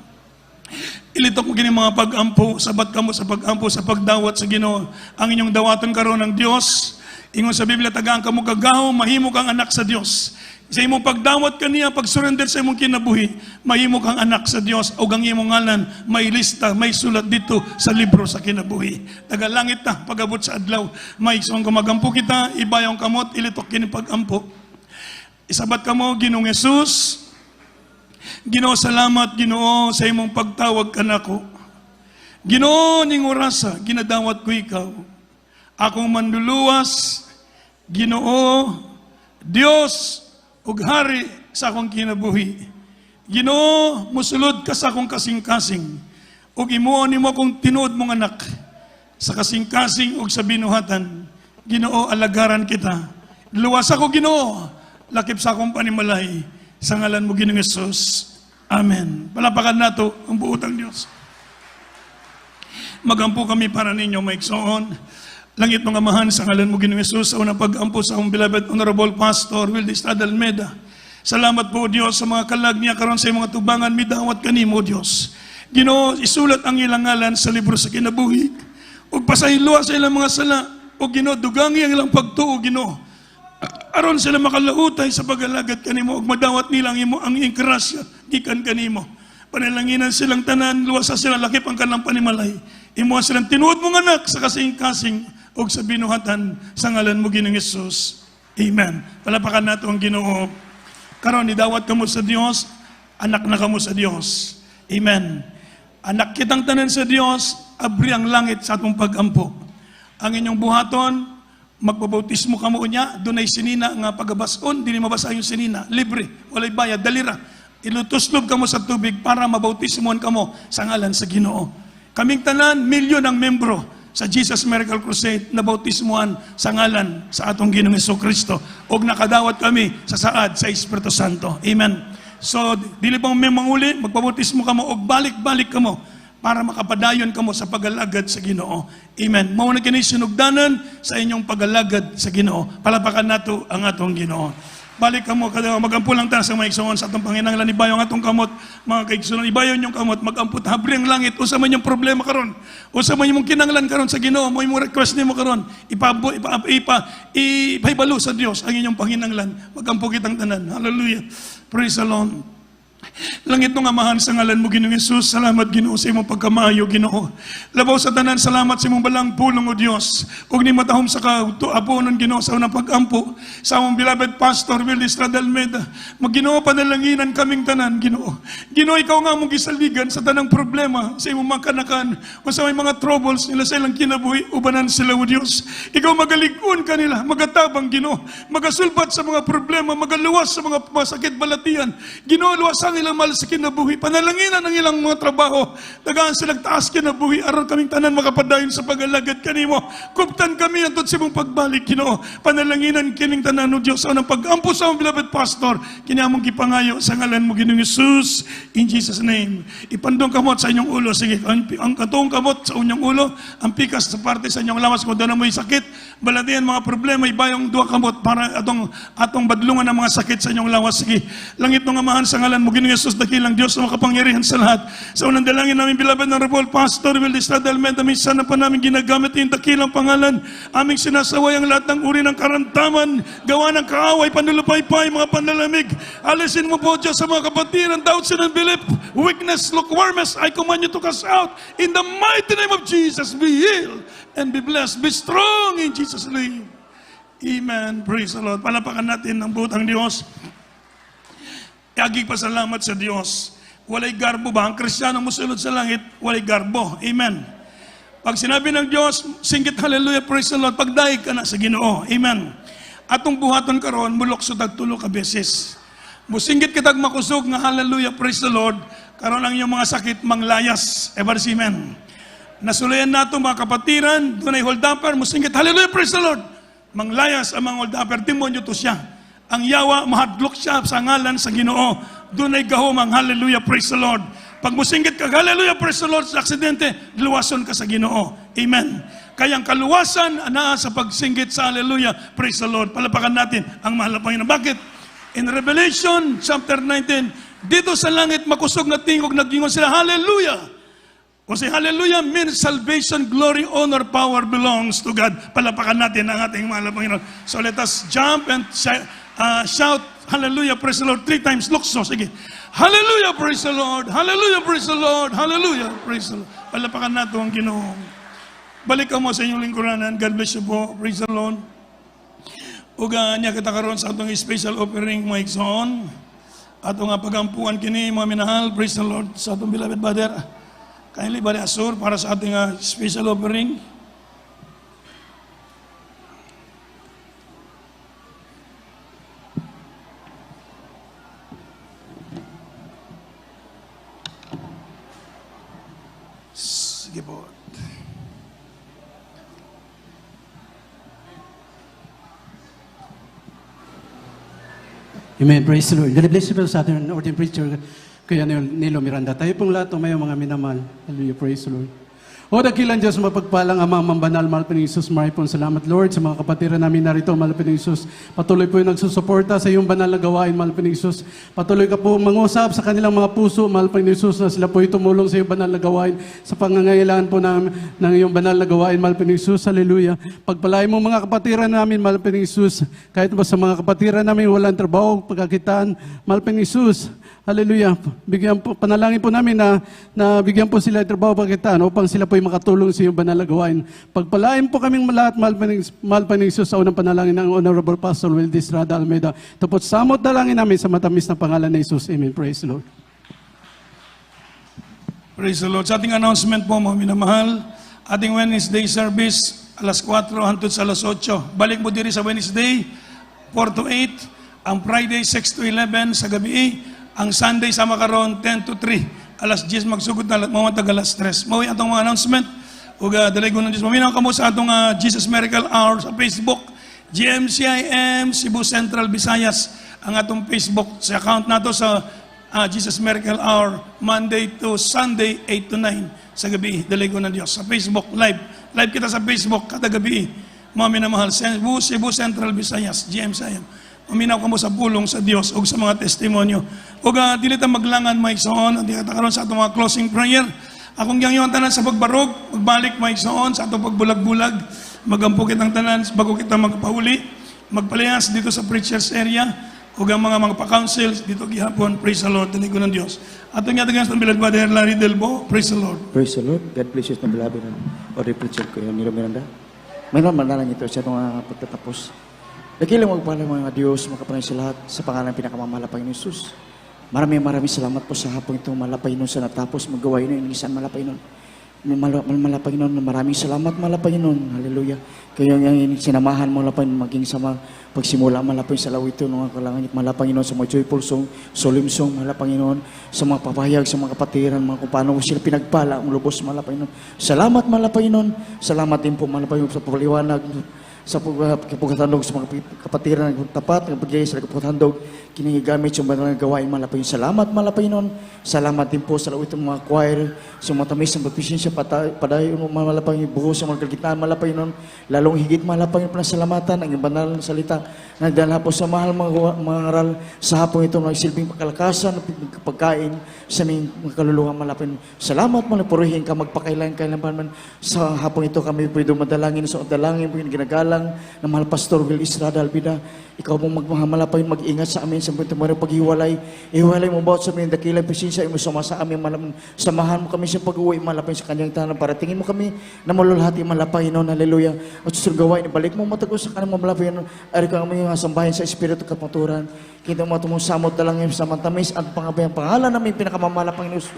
Ilitok mo kini mga pag-ampo, sabat kamo sa pag-ampo sa pagdawat sa Ginoo. Ang inyong dawaton karon ng Dios. Ingon sa Biblia, tagaan ka mo kagaw, mahimo kang anak sa Dios. Sa imong pagdawat kaniya, pag-surrender sa imong kinabuhi, mahimo kang anak sa Dios. O ang imong ngalan, may lista, may sulat dito sa libro sa kinabuhi. Tagalangit na, pag-abot sa adlaw. May isang kumagampo kita, ibayong kamot, ilitok kini pag-ampo. Isabat ka mo, Ginoong Jesus. Ginoo, salamat, Ginoo, sa imong pagtawag kanako. Ginoo, ning orasa, ginadawat ko ikaw. Akong manduluwas, Ginoo, Dios, ug hari sa akong kinabuhi. Ginoo, musulod ka sa akong kasing-kasing, ug imuon nimo akong tinuod mong anak, sa kasing-kasing ug sa binuhatan. Ginoo, alagaran kita. Luwas ako, Ginoo, lakip sa akong panimalay, sa ngalan mo, Ginoong Hesus. Amen. Palapakan nato ang buotang Dios. Magampo kami para ninyo, maigsoon. Langit mga amahan, sa ngalan mo, Ginoong Hesus, sa unang pag-ampo sa akong beloved Honorable Pastor Wilde Estrada Almeida. Salamat po, Diyos, sa mga kalag niya karon sa mga tubangan, midawat kanimo, Diyos. Ginoo, isulat ang ilang ngalan sa libro sa kinabuhi. Ug pasahilwa sa ilang mga sala. O Ginoo, dugangi ang ilang pagtuo, Ginoo. Aron sila makalautay sa pag-alagad kanimo. Ug madawat nilang imo ang iyong grasya, gikan kanimo. Panalanginan silang tanan, luwasa sila lakip ang kanang panimalay. Imo silang tinuod mong anak sa kasing-kasing o sa binuhatan sa ngalan mo, Ginoong Hesus. Amen. Palapakan nato ang Ginoo. karon idawat kamo sa Dios, anak na kamo sa Dios. Amen. Anak kitang tanan sa Dios, abri ang langit sa atong pag-ampo. Ang inyong buhaton, magbabautismo kamo unya, dunay sinina nga pagabason, dili mabasa yung sinina, libre, walay bayad, dalira. Ilutuslob kamo sa tubig para mabautismoan kamo sa ngalan sa Ginoo. Kaming tanan, milyon ang membro sa Jesus Miracle Crusade na bautismuhan sa ngalan sa atong Ginoong Jesucristo og nakadawat kami sa saad sa Espiritu Santo. Amen. So, dili pa may manguli, magpabautismo kamo og balik-balik kamo para makapadayon kamo sa pagalagad sa Ginoo. Amen. Mao na kini sinugdanan sa inyong pagalagad sa Ginoo. Palapakan nato ang atong Ginoo. Balik kamo kada magampo lang ta sa mga igsoon sa atong panginahanglan ibayo ang atong kamot, mga kaigsoon ibayo yung kamot, magampot habri ang langit usa man yung problema karon, usa man yung kinahanglan karon sa Ginoo, mo imong request nimo karon, ipahibalo sa Dios ang inyong panginahanglan, magampo kitang tanan. Hallelujah. Praise the Lord. Langit nung amahan sa ngalan mo, Ginoong Hesus, salamat Ginoo sa imong pagkamayo, Ginoo. Labaw sa tanan, salamat sa imong balang pulong, O Dios. Ug ni matahom sa kaaponon, Ginoo, sa unang pag-ampo, sa among beloved Pastor Will Estrada Almeida, mag-Ginoo, panalanginan kaming tanan, Ginoo. Ginoo, ikaw nga mong gisaligan sa tanang problema, sa imong mga kanakan, o sa may mga troubles nila sa ilang kinabuhi, ubanan sila, O Dios. Ikaw magalig-on kanila, magatabang, Ginoo, magasulbat sa mga problema, magaluwas sa mga masakit balatian, Ginoo, luwas ang ilang mahal sa kinabuhi, panalanginan ang ilang mga trabaho, dagaan silang taas kinabuhi, aron kaming tanan makapadayon sa pag-alagad kanimo. Kuptan kami antod sa imong pagbalik, Ginoo. Panalaginan kining tanan, O Dios, ang pag-ampo sa among beloved pastor, kiniamong gipangayo sa ngalan mo, Ginoong Hesus, in Jesus' name. Ipandong kamot sa inyong ulo, sige, ang katong kamot sa inyong ulo, ang pikas sa parte sa inyong lawas, kung doon mo'y sakit, balatian mga problema, ibayong duwa kamot para atong badlungan ang mga sakit sa inyong lawas, sige. Langit ng amahan sa ngalan mo, Ginoong Hesus, dakilang Diyos na makapangyarihan sa lahat. Sa unang dalangin namin, beloved na Revolt Pastor Will Estrada Almeida, minsan na pa namin ginagamit yung dakilang pangalan, aming sinasaway ang lahat ng uri ng karantaman, gawa ng kaaway, panulupaypay, mga panlalamig. Alisin mo po, Diyos, sa mga kapatiran, doubts and unbelief, weakness, lukewarmness, I command you to cast out. In the mighty name of Jesus, be healed and be blessed. Be strong in Jesus' name. Amen. Praise the Lord. Palapakan natin ang butang Diyos. Agig pasalamat sa Diyos. Walay garbo ba? Ang Kristiyano musulod sa langit, walay garbo. Amen. Pag sinabi ng Diyos, singgit hallelujah, praise the Lord, pagdaig ka na sa Ginoo. Amen. Atong buhaton karon mulok sa tagtulo ka beses. Musinggit kitag makusog nga hallelujah, praise the Lord, karon ang iyong mga sakit manglayas. Ever si amen. Nasulayan nato mga kapatiran, doon ay hold upper, musinggit hallelujah, praise the Lord. Manglayas ang mga hold upper, demonyo to siya. Ang yawa, mahadlok siya sa ngalan sa Ginoo. Doon ay gahom ang hallelujah, praise the Lord. Pag musinggit ka, hallelujah, praise the Lord, sa aksidente, luwason ka sa Ginoo. Amen. Kaya ang kaluwasan na sa pagsinggit sa hallelujah, praise the Lord. Palapakan natin ang mahal na Panginoon. Bakit? In Revelation chapter 19, dito sa langit makusog na tingog, nagingon sila, hallelujah. O si hallelujah means salvation, glory, honor, power belongs to God. Palapakan natin ang ating mahal na Panginoon. So let us jump and shout, hallelujah, praise the Lord, 3 times. Lukso, sige. Hallelujah, praise the Lord. Hallelujah, praise the Lord. Hallelujah, praise the Lord. Palapakan natin ang Ginoo. Balik ka mo sa inyong lingkuranan. God bless you po. Praise the Lord. Uga niya kita karon sa atong special offering, mga igsoon. Atong pagampuan kini, mga minahal. Praise the Lord. Sa atong beloved brother, kindly bari asur para sa ating special offering. Sige po. Amen. Praise the Lord. God bless you po sa ating ordained preacher, Kuya Nilo Miranda. Tayo pong lahat, may mga minamahal. Hallelujah. Praise the Lord. O dakilang Diyos, mapagpalang Amang Mambanal, mahal po ng Isus, maraming pong salamat, Lord, sa mga kapatiran namin narito, mahal po ng Isus. Patuloy po yung nagsusuporta sa iyong banal na gawain, mahal po ng Isus. Patuloy ka po mangusap sa kanilang mga puso, mahal po ng Isus, na sila po tumulong sa iyong banal na gawain, sa pangangailangan po ng iyong banal na gawain, mahal po ng Isus. Hallelujah. Pagpalain mo mga kapatiran namin, mahal po ng Isus. Kahit ba sa mga kapatiran namin walang trabaho, pagkakitaan, mahal po ng Isus. Hallelujah. Bigyan po, panalangin po namin na bigyan po sila trabaho pagitan upang sila po ay makatulong sa iyong banal na gawain. Pagpalain po kaming lahat, mahal pa ng Isus, sa unang panalangin ng Honorable Pastor Wildy Estrada Almeida. Tapos samot dalangin namin sa matamis na pangalan ng Isus. Amen. Praise the Lord. Praise the Lord. Sa ating announcement po, mga minamahal, ating Wednesday service, alas 4 hangtod sa alas 8. Balik mo diri sa Wednesday, 4 to 8. Ang Friday, 6 to 11 sa gabi. Ang Sunday sa makaron, 10 to 3. Alas 10 magsugod na mamatag alas 3. Maway atong mga announcement. Ug daligon ng Diyos. Maminaw kamo sa atong Jesus Miracle Hour sa Facebook. GMCIM Cebu Central Visayas. Ang atong Facebook sa account nato sa Jesus Miracle Hour, Monday to Sunday, 8 to 9 sa gabi. Daligon ng Diyos. Sa Facebook, live. Live kita sa Facebook kada gabi. Mga minamahal, Cebu Central Visayas, GMCIM. Uminaw ka mo sa pulong sa Diyos o sa mga testimonyo. O dili ta maglangan maigsoon, di ta karon sa atong mga closing prayer. Akong giyang tanan sa pagbarog, magbalik maigsoon sa atong pagbulag-bulag, magampo kitang tanan bago kita magpauli, magpalayas dito sa preachers area, o ang mga pa-council dito gihapon. Praise the Lord, daligon ng Diyos. Atong yatagan sa Beloved Brother Larry Delbo, praise the Lord. Praise the Lord. God bless you na beloved. O preacher ko yan, Nilo Miranda. Mayroon manalang ito sa itong pagtatapos. Dakilang magpala mga Diyos, makapanay sa lahat sa pangalan pinakamamahal na Panginoon Jesus. Maraming salamat po sa hapong ito, malapay nun sa natapos magawain nun, inisan malapay nun. Malapay nun, maraming salamat malapay nun. Hallelujah. Kaya yung sinamahan mo malapay nun, maging sama pagsimula malapay sa lawito, nung kalangan malapay nun sa mga joyful song, solemn song, malapay nun sa mga papahayag, sa mga kapatiran, mga kung paano sila pinagpala, ang lubos malapay nun. Salamat malapay nun. Salamat din po malapay nun sa paliwanag, sa pagkatandog sa mga kapatiran ng tapat, ng pagyay sa kapatandog, kinigamit yung banal na gawain malapay. Salamat malapay nun. Salamat din po sa lawit ng mga choir, sa mga tamis ng pagpisensya, padayon mo malapay, buhos sa mga kalgitaan malapay nun. Lalong higit malapay yung panasalamatan, ang banal na salita. Nagdala po sa mahal mga ngaral sa hapong ito, nagsilbing pagkalakasan, pagkain sa aming mga kaluluwa malapay. Salamat malapay, purihin ka, magpakailan man sa hapong ito kami pwede madalangin sa dalangin po yung ginagalang ng mahal Pastor Will Estrada Almeida. Ikaw mong magmahamalapay, mag-ingat sa amin sa buong tumari paghiwalay. Iwalay mo bawat sa amin, dakilang presensya, imo sama sa amin, samahan mo kami sa pag-uwi, malapay sa kanyang tanan, para tingin mo kami na malulhati, malapay nun, hallelujah. At susurgawain, ibalik mo matagos sa kanang malapay nun, ari ka kami sambahin sa Espiritu Kapaturan. Kita mo itong samot na lang yung samantamis at pangabayang pangalan namin pinakamamalapang ni Jesus.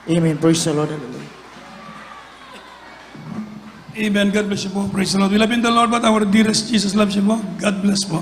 Amen. Praise the Lord. Hallelujah. Amen. God bless you po. Praise the Lord. We love in the Lord, but our dearest Jesus loves you po. God bless po.